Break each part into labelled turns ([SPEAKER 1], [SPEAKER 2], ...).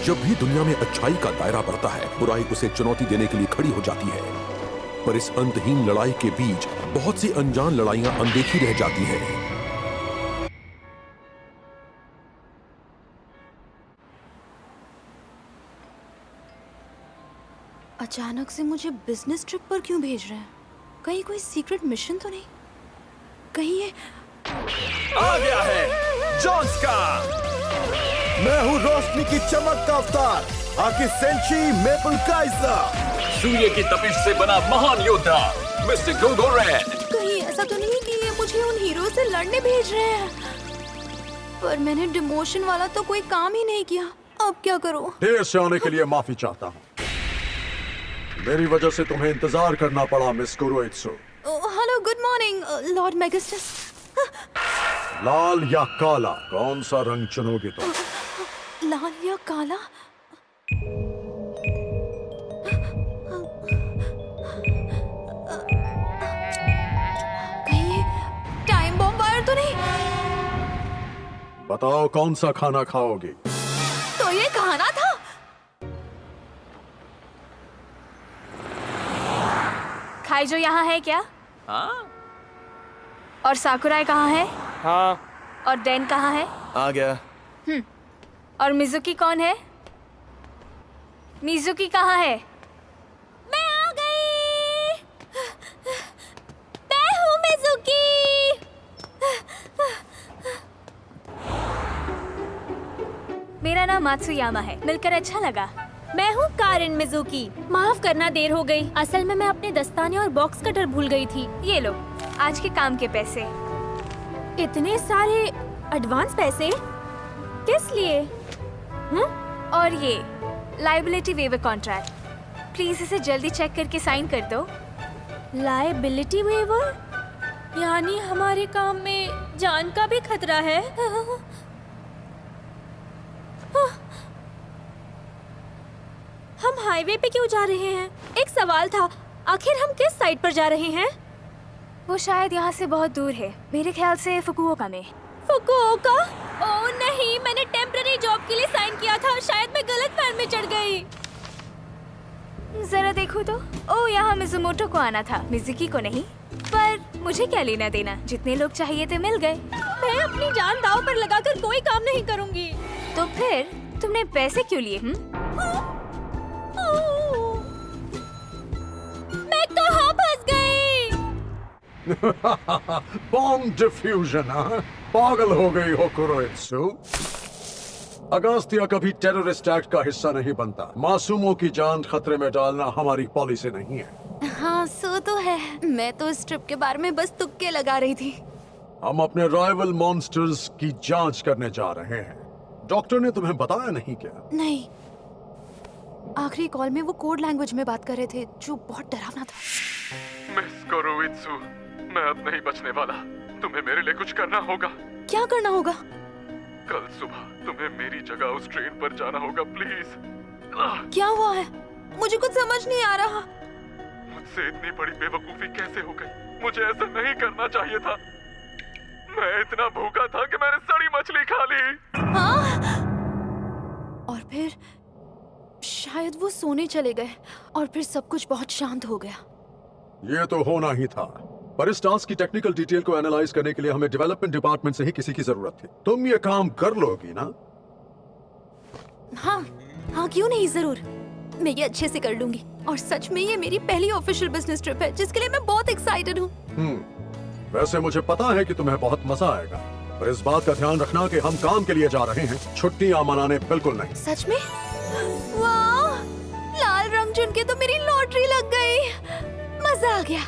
[SPEAKER 1] जब भी दुनिया में अच्छाई का दायरा बढ़ता है, बुराई उसे चुनौती देने के लिए खड़ी हो जाती है। पर इस अंतहीन लड़ाई के बीच बहुत सी अनजान लड़ाइयां अनदेखी रह जाती हैं।
[SPEAKER 2] अचानक से मुझे बिजनेस ट्रिप पर क्यों भेज रहे हैं? कहीं कोई सीक्रेट मिशन तो नहीं? कहीं ये
[SPEAKER 3] आ गया है जॉन्स का।
[SPEAKER 4] मैं हूँ रोशनी की चमक का अवतार, आकी सेंची मेपल काइजर,
[SPEAKER 3] सूर्य की तपिश से बना महान योद्धा मिस्टर गोगो रेड।
[SPEAKER 2] कहीं ऐसा तो नहीं कि ये मुझे उन हीरो से लड़ने भेज रहे हैं? पर मैंने डिमोशन वाला तो कोई काम ही नहीं किया, अब क्या करूं?
[SPEAKER 4] देर से आने के लिए माफी चाहता हूँ। मेरी वजह से तुम्हें इंतजार करना पड़ा miss Kuroitsu.
[SPEAKER 2] Hello, good morning lord Megistus.
[SPEAKER 4] लाल या काला, कौन सा रंग चुनोगे तुम?
[SPEAKER 2] लाल या काला? कहीं टाइम बॉम्ब वायर तो नहीं?
[SPEAKER 4] बताओ कौन सा खाना खाओगे?
[SPEAKER 2] तो ये खाना था? खाइजो यहाँ है क्या?
[SPEAKER 3] हाँ
[SPEAKER 2] और साकुराई कहाँ है?
[SPEAKER 3] हाँ
[SPEAKER 2] और डेन कहाँ है?
[SPEAKER 3] आ गया।
[SPEAKER 2] और मिजुकी कौन है? मिजुकी कहाँ है? मैं आ गई। मैं हूँ मिजुकी। मेरा नाम मात्सुयामा है, मिलकर अच्छा लगा। मैं हूँ कारेन मिजुकी। माफ करना, देर हो गई। असल में मैं अपने दस्ताने और बॉक्स कटर भूल गई थी। ये लो, आज के काम के पैसे। इतने सारे एडवांस पैसे किस लिए? और ये लायबिलिटी वेवर कॉन्ट्रैक्ट, प्लीज इसे जल्दी चेक करके साइन कर दो। Liability waiver? यानी हमारे काम में जान का भी खतरा है। हम हाईवे पे क्यों जा रहे हैं? एक सवाल था, आखिर हम किस साइड पर जा रहे हैं? वो शायद यहाँ से बहुत दूर है, मेरे ख्याल से फुकुओका में। फुकुओका? ओह नहीं, मैंने टेम्पररी जॉब के लिए साइन किया था, शायद मैं गलत फैन में चढ़ गई। जरा देखो तो। ओह, यहाँ मिजुमोटो को आना था, मिजुकी को नहीं। पर मुझे क्या लेना देना, जितने लोग चाहिए थे मिल गए। मैं अपनी जान दांव पर लगाकर कोई काम नहीं करूँगी। तो फिर तुमने पैसे क्यों लिए? मैं कहाँ फंस गई?
[SPEAKER 4] बॉम्ब डिफ्यूजन, हाँ? पागल हो गई हो कुरोइत्सु। अगस्त्या कभी टेररिस्ट एक्ट का हिस्सा नहीं बनता। मासूमों की जान खतरे में डालना हमारी पॉलिसी नहीं है।
[SPEAKER 2] हाँ, सो तो है। मैं तो इस ट्रिप के बारे में बस तुक्के लगा रही थी।
[SPEAKER 4] हम अपने राइवल मॉन्स्टर्स की जांच करने जा रहे हैं। डॉक्टर ने तुम्हें बताया नहीं क्या?
[SPEAKER 2] नहीं, आखिरी कॉल में वो कोड लैंग्वेज में बात कर रहे थे, जो बहुत डरावना था।
[SPEAKER 5] मिस कुरोइत्सु, मैं अब नहीं बचने वाला। तुम्हें मेरे लिए कुछ करना होगा।
[SPEAKER 2] क्या करना होगा?
[SPEAKER 5] कल सुबह तुम्हें मेरी जगह उस ट्रेन पर जाना होगा, प्लीज।
[SPEAKER 2] क्या हुआ है? मुझे कुछ समझ नहीं आ रहा।
[SPEAKER 5] मुझसे इतनी बड़ी बेवकूफी कैसे हो गई? मुझे ऐसा नहीं करना चाहिए था। मैं इतना भूखा था कि मैंने सड़ी मछली खा ली।
[SPEAKER 2] हाँ? और फिर शायद वो सोने चले गए और फिर सब कुछ बहुत शांत हो गया।
[SPEAKER 4] ये तो होना ही था, पर इस टास्क की टेक्निकल डिटेल को एनालाइज करने के लिए हमें डेवलपमेंट डिपार्टमेंट से ही किसी की जरूरत थी। तुम ये काम कर लोगी ना?
[SPEAKER 2] हाँ हाँ, क्यों नहीं, जरूर। मैं ये अच्छे से कर लूंगी। और सच में ये मेरी पहली ऑफिशियल बिजनेस ट्रिप है, जिसके लिए मैं बहुत एक्साइटेड हूँ।
[SPEAKER 4] वैसे मुझे पता है कि तुम्हें बहुत मजा आएगा, पर इस बात का ध्यान रखना कि हम काम के लिए जा रहे हैं, छुट्टियां मनाने बिल्कुल नहीं।
[SPEAKER 2] सच में? वाह, लाल रंग चुन के तो मेरी लॉटरी लग गई। मजा आ गया।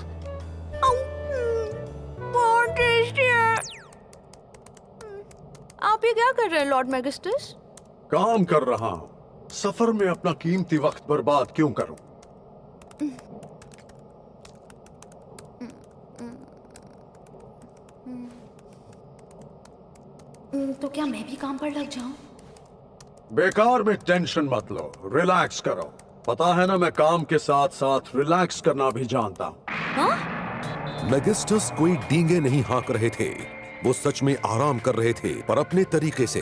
[SPEAKER 2] बहुत टेस्टी है। आप ये क्या कर रहे हैं लॉर्ड मेगिस्टस?
[SPEAKER 4] काम कर रहा हूँ। सफर में अपना कीमती वक्त बर्बाद क्यों करूं?
[SPEAKER 2] तो क्या मैं भी काम पर लग जाऊं?
[SPEAKER 4] बेकार में टेंशन मत लो, रिलैक्स करो। पता है ना, मैं काम के साथ साथ रिलैक्स करना भी जानता हूँ।
[SPEAKER 1] मेगिस्टस कोई डींगे नहीं हाँक रहे थे। वो सच में आराम कर रहे थे, पर अपने तरीके से।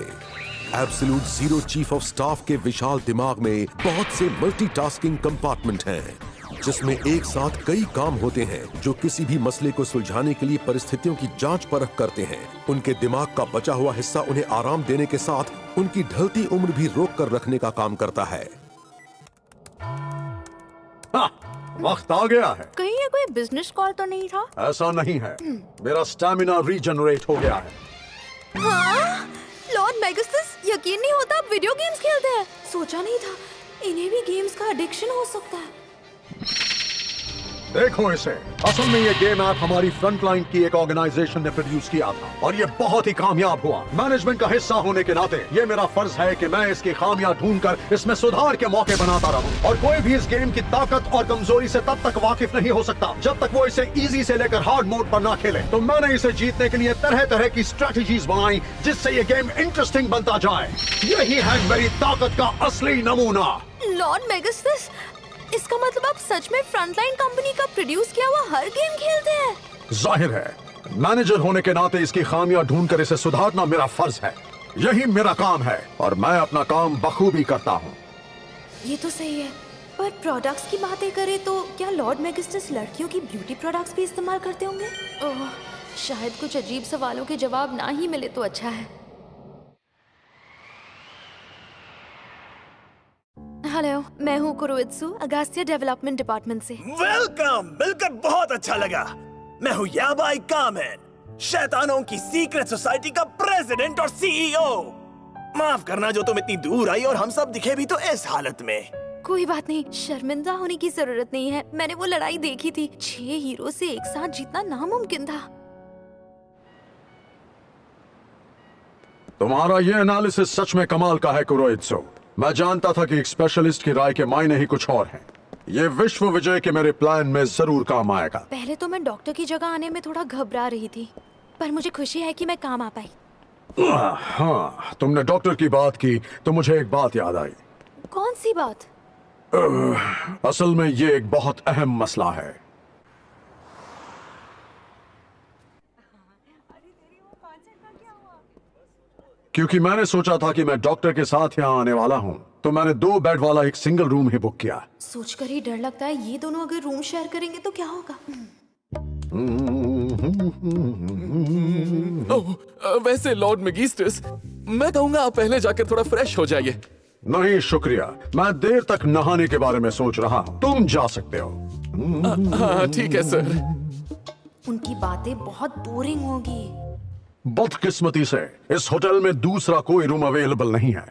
[SPEAKER 1] Absolute zero chief of staff के विशाल दिमाग में बहुत से मल्टीटास्किंग कंपार्टमेंट हैं, जिसमें एक साथ कई काम होते हैं जो किसी भी मसले को सुलझाने के लिए परिस्थितियों की जांच परख करते हैं। उनके दिमाग का बचा हुआ हिस्सा उन्हें आराम देने के साथ उनकी ढलती उम्र भी रोक कर रखने का काम करता है।
[SPEAKER 4] वक्त आ गया है।
[SPEAKER 2] कहीं ये कोई बिजनेस कॉल तो नहीं था?
[SPEAKER 4] ऐसा नहीं है, मेरा स्टैमिना रीजनरेट हो गया है।
[SPEAKER 2] हाँ? लॉर्ड मैगस्टस, यकीन नहीं होता आप वीडियो गेम्स खेलते हैं। सोचा नहीं था इन्हें भी गेम्स का एडिक्शन हो सकता है।
[SPEAKER 4] देखो इसे, असल में ये गेम ऐप हमारी फ्रंटलाइन की एक ऑर्गेनाइजेशन ने प्रोड्यूस किया था और ये बहुत ही कामयाब हुआ। मैनेजमेंट का हिस्सा होने के नाते ये मेरा फर्ज है कि मैं इसकी खामियां ढूंढकर इसमें सुधार के मौके बनाता रहूं। और कोई भी इस गेम की ताकत और कमजोरी से तब तक वाकिफ नहीं हो सकता जब तक वो इसे इजी से लेकर हार्ड मोड पर ना खेले। तो मैंने इसे जीतने के लिए तरह तरह की स्ट्रेटजीज बनाई जिससे ये गेम इंटरेस्टिंग बनता जाए। यही है मेरी ताकत का असली नमूना।
[SPEAKER 2] लॉर्ड मैगस्टस, इसका मतलब आप सच में फ्रंटलाइन कंपनी का प्रोड्यूस किया हुआ हर गेम खेलते हैं?
[SPEAKER 4] जाहिर है, मैनेजर होने के नाते इसकी खामियां ढूंढकर इसे सुधारना मेरा फर्ज है। यही मेरा काम है और मैं अपना काम बखूबी करता हूँ।
[SPEAKER 2] ये तो सही है, पर प्रोडक्ट्स की बातें करें तो क्या लॉर्ड मैगस्टस लड़कियों की ब्यूटी प्रोडक्ट्स भी इस्तेमाल करते होंगे? ओह, शायद कुछ अजीब सवालों के जवाब ना ही मिले तो अच्छा है। हेलो, मैं हूँ कुरोइत्सु, अगास्तिया डेवलपमेंट डिपार्टमेंट से।
[SPEAKER 6] वेलकम, मिलकर बहुत अच्छा लगा। मैं हूँ याबाई कामेन, शैतानों की सीक्रेट सोसाइटी का प्रेसिडेंट और सीईओ। माफ करना जो तुम इतनी दूर आई और हम सब दिखे भी तो इस हालत में।
[SPEAKER 2] कोई बात नहीं, शर्मिंदा होने की जरूरत नहीं है। मैंने वो लड़ाई देखी थी, 6 हीरो से एक साथ जीतना नामुमकिन था।
[SPEAKER 4] तुम्हारा ये एनालिसिस सच में कमाल का है कुरोइत्सु। मैं जानता था कि एक स्पेशलिस्ट की राय के मायने ही कुछ और हैं। ये विश्व विजय के मेरे प्लान में जरूर काम आएगा।
[SPEAKER 2] पहले तो मैं डॉक्टर की जगह आने में थोड़ा घबरा रही थी, पर मुझे खुशी है कि मैं काम आ पाई।
[SPEAKER 4] हाँ, तुमने डॉक्टर की बात की तो मुझे एक बात याद आई।
[SPEAKER 2] कौन सी बात?
[SPEAKER 4] असल में ये एक बहुत अहम मसला है। क्योंकि मैंने सोचा था कि मैं डॉक्टर के साथ यहाँ आने वाला हूँ, तो मैंने 2 बेड वाला एक सिंगल रूम ही बुक किया।
[SPEAKER 2] सोचकर ही डर लगता है, ये दोनों अगर रूम शेयर करेंगे तो क्या होगा?
[SPEAKER 3] वैसे लॉर्ड मैगिस्टस, मैं कहूँगा आप पहले जाकर थोड़ा फ्रेश हो जाइए।
[SPEAKER 4] नहीं शुक्रिया, मैं देर तक नहाने के बारे में सोच रहा हूँ। तुम जा सकते हो।
[SPEAKER 3] हाँ ठीक है सर।
[SPEAKER 2] उनकी बातें बहुत बोरिंग होगी।
[SPEAKER 4] बदकिस्मती से इस होटल में दूसरा कोई रूम अवेलेबल नहीं है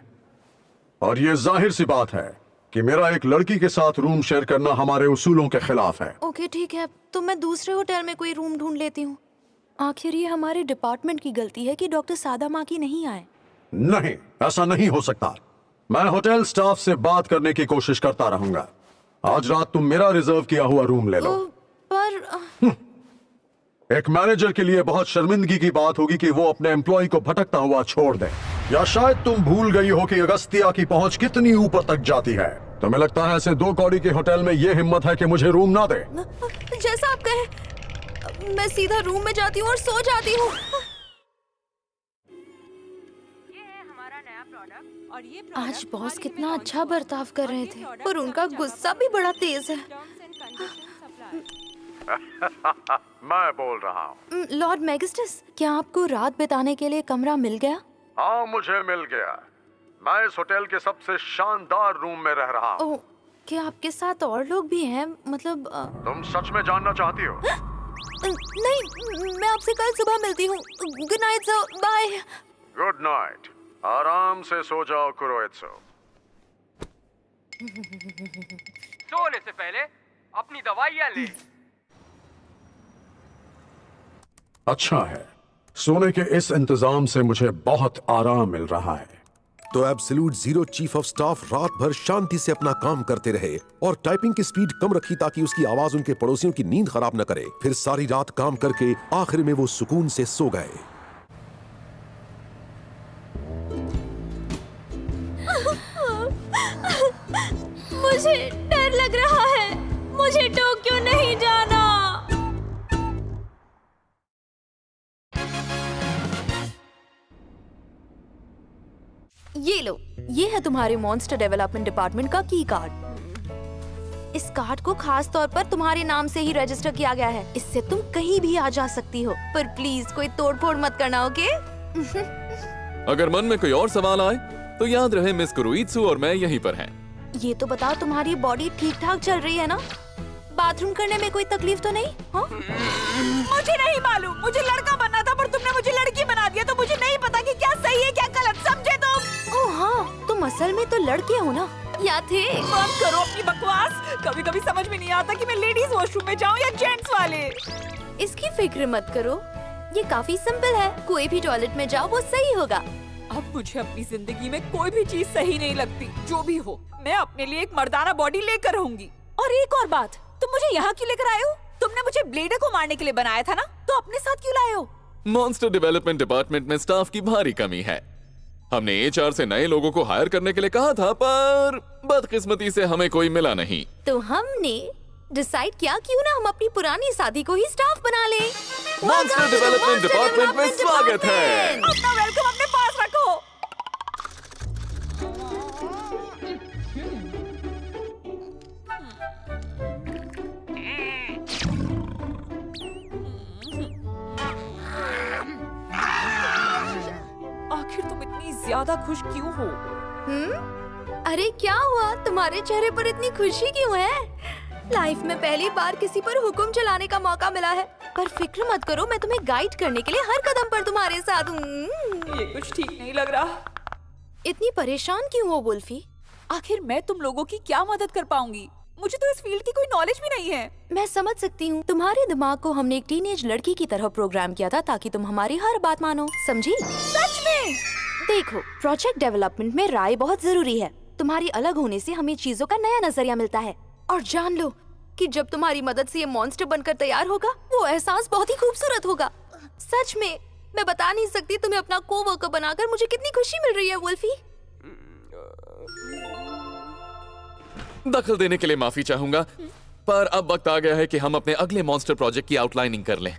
[SPEAKER 4] और ये जाहिर सी बात है कि मेरा एक लड़की के साथ रूम शेयर करना हमारे उसूलों के खिलाफ है।
[SPEAKER 2] ओके ठीक है, तो मैं दूसरे होटल में कोई रूम ढूंढ लेती हूँ। आखिर ये हमारे डिपार्टमेंट की गलती है कि डॉक्टर सादा माकी नहीं आए।
[SPEAKER 4] नहीं, ऐसा नहीं हो सकता। मैं होटल स्टाफ से बात करने की कोशिश करता रहूंगा। आज रात तुम मेरा रिजर्व किया हुआ रूम ले लो।
[SPEAKER 2] पर
[SPEAKER 4] एक मैनेजर के लिए बहुत शर्मिंदगी की बात होगी कि वो अपने एम्प्लॉय को भटकता हुआ छोड़ दे। या शायद तुम भूल गई हो कि अगस्तिया की पहुंच कितनी ऊपर तक जाती है। तुम्हें लगता है ऐसे 2 कौड़ी के होटल में ये हिम्मत है कि मुझे रूम ना दे?
[SPEAKER 2] जैसा आप कहें, मैं सीधा रूम में जाती हूँ और सो जाती हूँ। आज बॉस कितना अच्छा बर्ताव कर रहे थे, पर उनका गुस्सा भी बड़ा तेज है।
[SPEAKER 4] मैं बोल रहा हूँ।
[SPEAKER 2] लॉर्ड मैगस्टस, क्या आपको रात बिताने के लिए कमरा मिल गया?
[SPEAKER 4] हाँ, मुझे मिल गया। मैं इस होटल के सबसे शानदार रूम में रह रहा हूँ।
[SPEAKER 2] ओह, क्या आपके साथ और लोग भी हैं? मतलब
[SPEAKER 4] तुम सच में जानना चाहती हो?
[SPEAKER 2] नहीं, मैं आपसे कल सुबह मिलती हूँ। Good night sir, bye.
[SPEAKER 4] Good night, आराम से सो जाओ कुरोइत्सु।
[SPEAKER 7] सोने से पहले अपनी दवाइयाँ ले।
[SPEAKER 4] अच्छा है, सोने के इस इंतजाम से मुझे बहुत आराम मिल रहा है।
[SPEAKER 1] तो absolute zero chief of staff रात भर शांति से अपना काम करते रहे और टाइपिंग की स्पीड कम रखी ताकि उसकी आवाज उनके पड़ोसियों की नींद खराब न करे। फिर सारी रात काम करके आखिर में वो सुकून से सो गए।
[SPEAKER 2] मुझे डर लग रहा है, मुझे टोक्यो नहीं जाना।
[SPEAKER 8] लो, ये है तुम्हारे मॉन्स्टर डेवलपमेंट डिपार्टमेंट का की कार्ड। इस कार्ड को खास तौर पर तुम्हारे नाम से ही रजिस्टर किया गया है। इससे तुम कहीं भी आ जा सकती हो, पर प्लीज कोई तोड़फोड़ मत करना, ओके?
[SPEAKER 3] अगर मन में कोई और सवाल आए तो याद रहे मिस कुरुइत्सु और मैं यहीं पर हैं।
[SPEAKER 8] ये तो बताओ, तुम्हारी बॉडी ठीक ठाक चल रही है ना? बाथरूम करने में कोई तकलीफ तो नहीं? हाँ?
[SPEAKER 9] मुझे नहीं मालूम, मुझे लड़का बनना था पर तुमने मुझे लड़की बना दिया, तो मुझे नहीं पता कि क्या सही है क्या गलत, समझे तुम?
[SPEAKER 8] ओह हाँ, तुम असल में तो लड़के हो ना, या थे?
[SPEAKER 9] बंद करो अपनी बकवास। कभी कभी समझ में नहीं आता कि मैं लेडीज वॉशरूम में जाऊं या जेंट्स वाले।
[SPEAKER 8] इसकी फिक्र मत करो, ये काफी सिंपल है। कोई भी टॉयलेट में जाओ, वो सही होगा।
[SPEAKER 9] अब मुझे अपनी जिंदगी में कोई भी चीज सही नहीं लगती। जो भी हो, मैं अपने लिए एक मर्दाना बॉडी लेकर रहूंगी। और एक और बात, तुम मुझे यहाँ क्यों लेकर आए हो? तुमने मुझे ब्लेडर को मारने के लिए बनाया था ना, तो अपने साथ क्यों लाए हो?
[SPEAKER 3] मॉन्स्टर डेवलपमेंट डिपार्टमेंट में स्टाफ की भारी कमी है। हमने HR से नए लोगों को हायर करने के लिए कहा था, पर बदकिस्मती से हमें कोई मिला नहीं।
[SPEAKER 8] तो हमने डिसाइड किया क्यों ना हम अपनी पुरानी शादी को ही स्टाफ बना ले।
[SPEAKER 3] मॉन्स्टर डेवलपमेंट डिपार्टमेंट में स्वागत है।
[SPEAKER 9] अपना वेलकम अपने पास रखो। आखिर तुम इतनी ज्यादा खुश क्यों हो?
[SPEAKER 8] अरे क्या हुआ, तुम्हारे चेहरे पर इतनी खुशी क्यों है? लाइफ में पहली बार किसी पर हुक्म चलाने का मौका मिला है। पर फिक्र मत करो, मैं तुम्हें गाइड करने के लिए हर कदम पर तुम्हारे साथ हूँ।
[SPEAKER 9] ये कुछ ठीक नहीं लग रहा।
[SPEAKER 8] इतनी परेशान क्यों हो वुल्फी?
[SPEAKER 9] आखिर मैं तुम लोगों की क्या मदद कर पाऊंगी? मुझे तो इस फील्ड की कोई नॉलेज भी नहीं है।
[SPEAKER 8] मैं समझ सकती हूँ, तुम्हारे दिमाग को हमने एक टीनेज लड़की की तरह प्रोग्राम किया था ताकि तुम हमारी हर बात मानो, समझी?
[SPEAKER 9] सच में?
[SPEAKER 8] देखो, प्रोजेक्ट डेवलपमेंट में राय बहुत जरूरी है। तुम्हारी अलग होने से हमें चीजों का नया नजरिया मिलता है। और जान लो कि जब तुम्हारी मदद से ये मॉन्स्टर बनकर तैयार होगा, वो एहसास बहुत ही खूबसूरत होगा। सच में मैं बता नहीं सकती तुम्हें अपना कोवर्कर बनाकर मुझे कितनी खुशी मिल रही है वुल्फी।
[SPEAKER 3] दखल देने के लिए माफी चाहूंगा, पर अब वक्त आ गया है कि हम अपने अगले मॉन्स्टर प्रोजेक्ट की आउटलाइनिंग कर लें।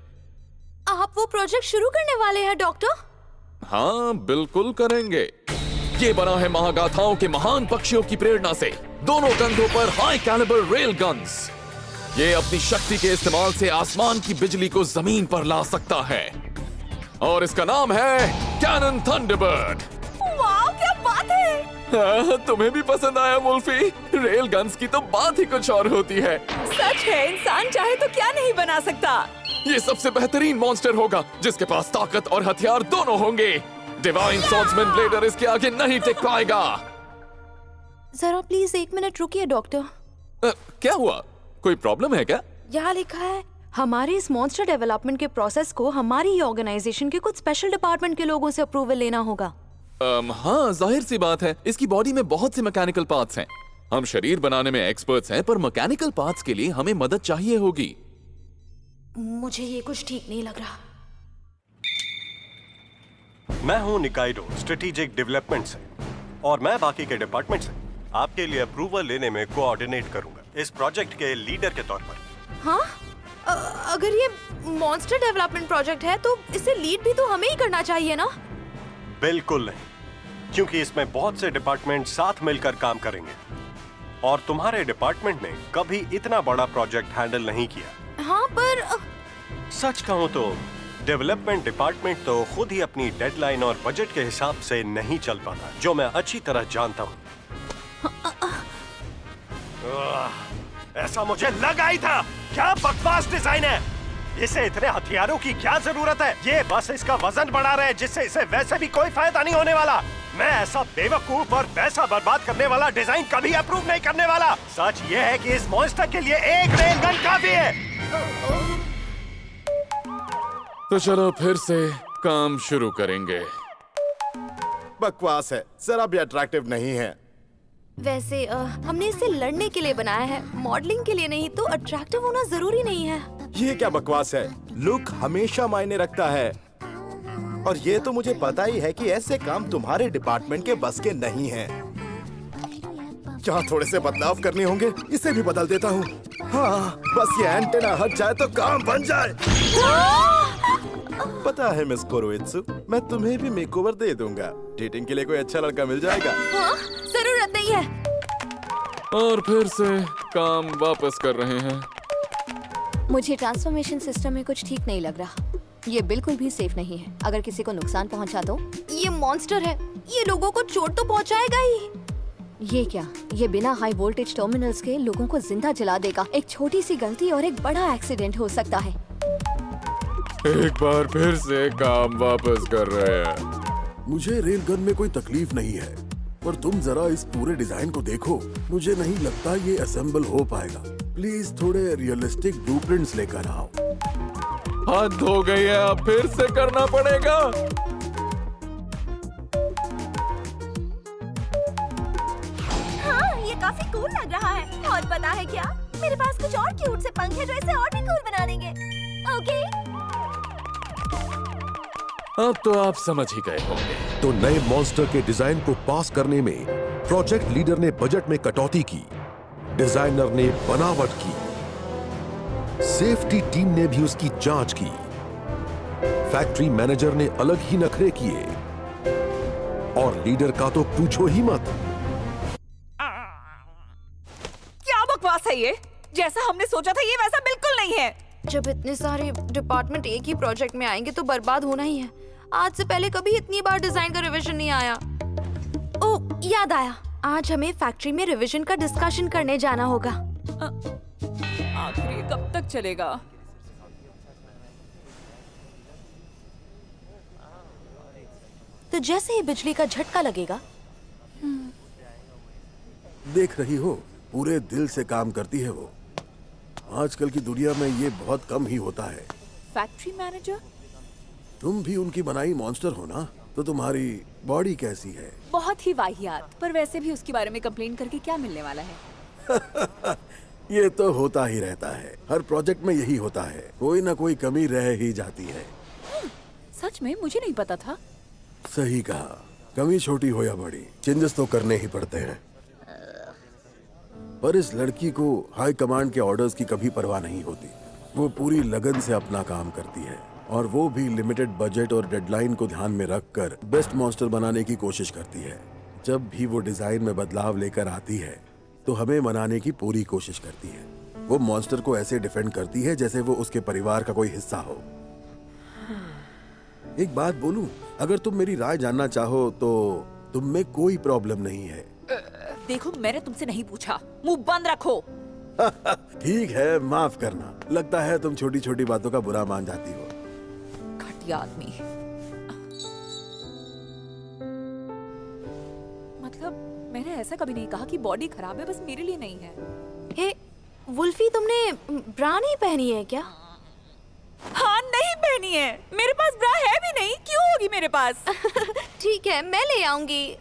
[SPEAKER 8] आप वो प्रोजेक्ट शुरू करने वाले हैं डॉक्टर?
[SPEAKER 3] हाँ, बिल्कुल करेंगे। ये बना है महागाथाओं के महान पक्षियों की प्रेरणा से। दोनों कंधों पर हाई कैलिबर रेल गन्स। ये अपनी शक्ति के इस्तेमाल से आसमान की बिजली को जमीन पर ला सकता है। और इसका नाम है कैनन थंडरबर्ड।
[SPEAKER 9] वाह, क्या बात है!
[SPEAKER 3] तुम्हें भी पसंद आया वुल्फी? रेल गन्स की तो बात ही कुछ और होती है।
[SPEAKER 9] सच है, इंसान चाहे तो क्या नहीं बना सकता।
[SPEAKER 3] ये सबसे बेहतरीन मॉन्स्टर होगा जिसके पास ताकत और हथियार दोनों होंगे। डिवाइन स्वॉर्ड्समैन ब्लेडर इसके आगे नहीं टिक पाएगा।
[SPEAKER 8] जरा प्लीज 1 मिनट रुकिए डॉक्टर।
[SPEAKER 3] क्या हुआ, कोई प्रॉब्लम है क्या?
[SPEAKER 8] यहाँ लिखा है हमारे इस मॉन्स्टर डेवलपमेंट के प्रोसेस को हमारी ही ऑर्गेनाइजेशन के कुछ स्पेशल डिपार्टमेंट के लोगों से अप्रूवल लेना होगा।
[SPEAKER 3] हाँ, जाहिर सी बात है, इसकी बॉडी में बहुत से मैकेनिकल पार्ट्स हैं। हम शरीर बनाने में एक्सपर्ट्स हैं, पर मैकेनिकल पार्ट्स के लिए हमें मदद चाहिए होगी।
[SPEAKER 8] मुझे ये कुछ ठीक नहीं लग रहा।
[SPEAKER 10] मैं हूं निकाइडो स्ट्रेटेजिक डेवलपमेंट से, और मैं बाकी के डिपार्टमेंट से आपके लिए अप्रूवल लेने में कोऑर्डिनेट करूंगा इस प्रोजेक्ट के लीडर के तौर पर।
[SPEAKER 8] हाँ? अगर ये मॉन्स्टर डेवलपमेंट प्रोजेक्ट है तो इसे लीड भी तो हमें ही करना चाहिए ना?
[SPEAKER 10] बिल्कुल नहीं, क्योंकि इसमें बहुत से डिपार्टमेंट साथ मिलकर काम करेंगे, और तुम्हारे डिपार्टमेंट ने कभी इतना बड़ा प्रोजेक्ट हैंडल नहीं किया।
[SPEAKER 8] हाँ, पर
[SPEAKER 10] सच कहूं तो डेवलपमेंट डिपार्टमेंट तो खुद ही अपनी डेडलाइन और बजट के हिसाब से नहीं चल पाता, जो मैं अच्छी तरह जानता हूं। ऐसा मुझे लगा ही था। क्या बकवास डिजाइन है! इसे इतने हथियारों की क्या जरूरत है? ये बस इसका वजन बढ़ा रहे हैं, जिससे इसे वैसे भी कोई फायदा नहीं होने वाला। मैं ऐसा बेवकूफ और पैसा बर्बाद करने वाला डिजाइन कभी अप्रूव नहीं करने वाला। सच ये है कि इस मॉन्स्टर के लिए एक रेल गन काफी है।
[SPEAKER 3] तो चलो फिर से काम शुरू करेंगे।
[SPEAKER 11] बकवास है, जरा भी अट्रैक्टिव नहीं है।
[SPEAKER 8] वैसे हमने इसे लड़ने के लिए बनाया है, मॉडलिंग के लिए नहीं। तो अट्रैक्टिव होना जरूरी नहीं है।
[SPEAKER 11] ये क्या बकवास है? लुक हमेशा मायने रखता है, और ये तो मुझे पता ही है कि ऐसे काम तुम्हारे डिपार्टमेंट के बस के नहीं हैं। क्या थोड़े से बदलाव करने होंगे? इसे भी बदल देता हूँ। हाँ, बस ये एंटेना हट जाए तो काम बन जाए। पता है मिस कोरोइत्सु, मैं तुम्हें भी मेकओवर दे दूंगा। डेटिंग के लिए कोई अच्छा लड़का मिल जाएगा।
[SPEAKER 8] हाँ, जरूरत नहीं है।
[SPEAKER 3] और फिर से काम वापस कर रहे हैं।
[SPEAKER 8] मुझे ट्रांसफॉर्मेशन सिस्टम में कुछ ठीक नहीं लग रहा। ये बिल्कुल भी सेफ नहीं है। अगर किसी को नुकसान पहुंचा तो ये मॉन्स्टर है, ये लोगों को चोट तो पहुंचाएगा ही। ये क्या, ये बिना हाई वोल्टेज टर्मिनल्स के लोगों को जिंदा जला देगा। एक छोटी सी गलती और एक बड़ा एक्सीडेंट हो सकता है।
[SPEAKER 3] एक बार फिर से काम वापस कर रहे हैं।
[SPEAKER 1] मुझे रेल गन में कोई तकलीफ नहीं है, पर तुम जरा इस पूरे डिजाइन को देखो। मुझे नहीं लगता ये असेंबल हो पाएगा। प्लीज थोड़े रियलिस्टिक ब्लूप्रिंट्स लेकर आओ।
[SPEAKER 3] हद हो गई है, अब फिर से करना पड़ेगा।
[SPEAKER 2] हाँ, ये काफी कूल लग रहा है। और पता है क्या, मेरे पास कुछ और क्यूट से पंख है जो इसे और भी कूल बना देंगे। ओके?
[SPEAKER 3] अब तो आप समझ ही गए होंगे।
[SPEAKER 1] तो नए मॉन्स्टर के डिजाइन को पास करने में प्रोजेक्ट लीडर ने बजट में कटौती की, डिजाइनर ने बनावट की, सेफ्टी टीम ने भी उसकी जांच की, फैक्ट्री मैनेजर ने अलग ही नखरे किए, और लीडर का तो पूछो ही मत।
[SPEAKER 9] क्या बकवास है ये? जैसा हमने सोचा था ये वैसा बिल्कुल नहीं है।
[SPEAKER 8] जब इतने सारे डिपार्टमेंट एक ही प्रोजेक्ट में आएंगे तो बर्बाद होना ही है। आज से पहले कभी इतनी बार डिजाइन का रिवीजन नहीं आया। ओह, याद आया, आज हमें फैक्ट्री में रिवीजन का डिस्कशन करने जाना होगा।
[SPEAKER 9] आखिर ये कब तक चलेगा?
[SPEAKER 8] तो जैसे ही बिजली का झटका लगेगा।
[SPEAKER 1] देख रही हो, पूरे दिल से काम करती है वो। आजकल की दुनिया में ये बहुत कम ही होता है।
[SPEAKER 9] Factory manager?
[SPEAKER 1] तुम भी उनकी बनाई मॉन्स्टर हो ना, तो तुम्हारी बॉडी कैसी है?
[SPEAKER 9] बहुत ही वाहियात, पर वैसे भी उसके बारे में कंप्लेन करके क्या मिलने वाला है?
[SPEAKER 1] ये तो होता ही रहता है, हर प्रोजेक्ट में यही होता है, कोई ना कोई कमी रह ही जाती है।
[SPEAKER 9] सच में मुझे नहीं पता था।
[SPEAKER 1] सही कहा, कमी छोटी हो या बड़ी, चेंजेस तो करने ही पड़ते हैं। पर इस लड़की को हाई कमांड के ऑर्डर्स की कभी परवाह नहीं होती। वो पूरी लगन से अपना काम करती है, और वो भी लिमिटेड बजट और डेडलाइन को ध्यान में रखकर बेस्ट मॉन्स्टर बनाने की कोशिश करती है। जब भी वो डिजाइन में बदलाव लेकर आती है तो हमें मनाने की पूरी कोशिश करती है। वो मॉन्स्टर को ऐसे डिफेंड करती है जैसे वो उसके परिवार का कोई हिस्सा हो। एक बात बोलूं, अगर तुम मेरी राय जानना चाहो तो तुम में कोई प्रॉब्लम नहीं है।
[SPEAKER 9] देखो, मैंने तुमसे नहीं पूछा, मुंह बंद रखो।
[SPEAKER 1] ठीक है, माफ करना। लगता है तुम छोटी छोटी बातों का बुरा मान जाती हो।
[SPEAKER 9] घटिया आदमी। मतलब मैंने ऐसा कभी नहीं कहा कि बॉडी खराब है, बस मेरे लिए नहीं है।
[SPEAKER 8] हे वुल्फी, तुमने ब्रा नहीं पहनी है क्या?
[SPEAKER 9] हाँ, नहीं पहनी है। मेरे पास ब्रा है भी नहीं, क्यों होगी मेरे पास?
[SPEAKER 8] ठीक है, मैं ले आऊंगी।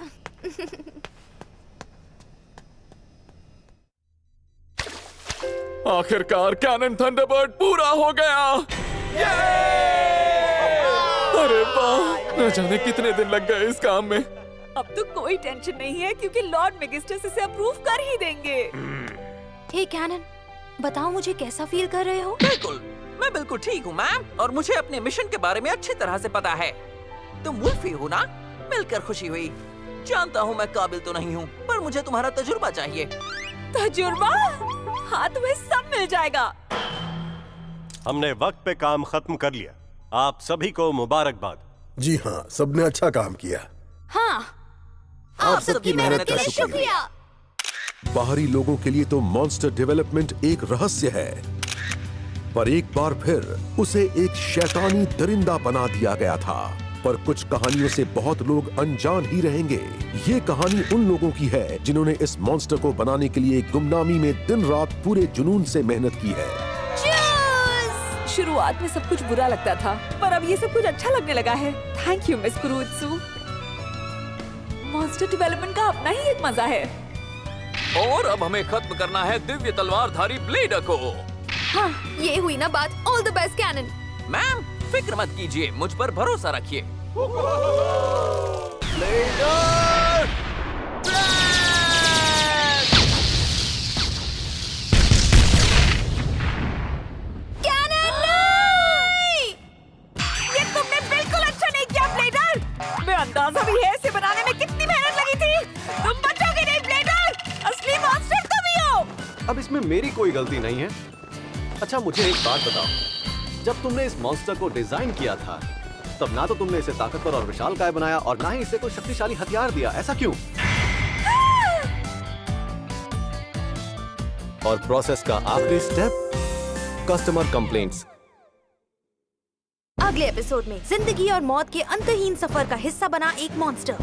[SPEAKER 3] आखिरकार कैनन थंडरबर्ड पूरा हो गया। अरे वाह, न जाने कितने दिन लग गए इस काम में।
[SPEAKER 9] अब तो कोई टेंशन नहीं है क्योंकि लॉर्ड मेगिस्टस इसे अप्रूव कर ही देंगे।
[SPEAKER 8] हे कैनन, बताओ मुझे कैसा फील कर रहे हो?
[SPEAKER 12] बिल्कुल, मैं बिल्कुल ठीक हूँ मैम, और मुझे अपने मिशन के बारे में अच्छी तरह से पता है। तुम वुल्फी हो ना? मिलकर खुशी हुई। जानता हूँ मैं काबिल तो नहीं हूँ, पर मुझे तुम्हारा तजुर्बा चाहिए।
[SPEAKER 9] तजुर्बा? हाँ, तुम्हें सब मिल जाएगा।
[SPEAKER 10] हमने वक्त पे काम खत्म कर लिया। आप सभी को मुबारकबाद।
[SPEAKER 1] जी हाँ, सबने अच्छा काम किया।
[SPEAKER 8] हाँ,
[SPEAKER 1] आप सबकी मेहनत का शुक्रिया। बाहरी लोगों के लिए तो मॉन्स्टर डेवलपमेंट एक रहस्य है, पर एक बार फिर उसे एक शैतानी दरिंदा बना दिया गया था। पर कुछ कहानियों से बहुत लोग अनजान ही रहेंगे। ये कहानी उन लोगों की है जिन्होंने इस मॉन्स्टर को बनाने के लिए गुमनामी में दिन रात पूरे जुनून से मेहनत की है।
[SPEAKER 9] शुरुआत में सब कुछ बुरा लगता था, पर अब ये सब कुछ अच्छा लगने लगा है। Thank you miss Kuroitsu. Monster development का अपना ही एक मजा है।
[SPEAKER 3] और अब हमें खत्म करना है दिव्य तलवारधारी ब्लेडर को।
[SPEAKER 8] हाँ, ये हुई ना बात। ऑल द बेस्ट कैनन।
[SPEAKER 12] मैम, फिक्र मत कीजिए, मुझ पर भरोसा रखिए।
[SPEAKER 13] अब इसमें मेरी कोई गलती नहीं है। अच्छा मुझे एक बात बताओ, जब तुमने इस मॉन्स्टर को डिजाइन किया था तब ना तो तुमने इसे ताकतवर और विशालकाय बनाया और ना ही इसे कोई शक्तिशाली हथियार दिया, ऐसा क्यों? और प्रोसेस का आखिरी स्टेप, कस्टमर कंप्लेंट्स।
[SPEAKER 8] अगले एपिसोड में जिंदगी और मौत के अंतहीन सफर का हिस्सा बना एक मॉन्स्टर।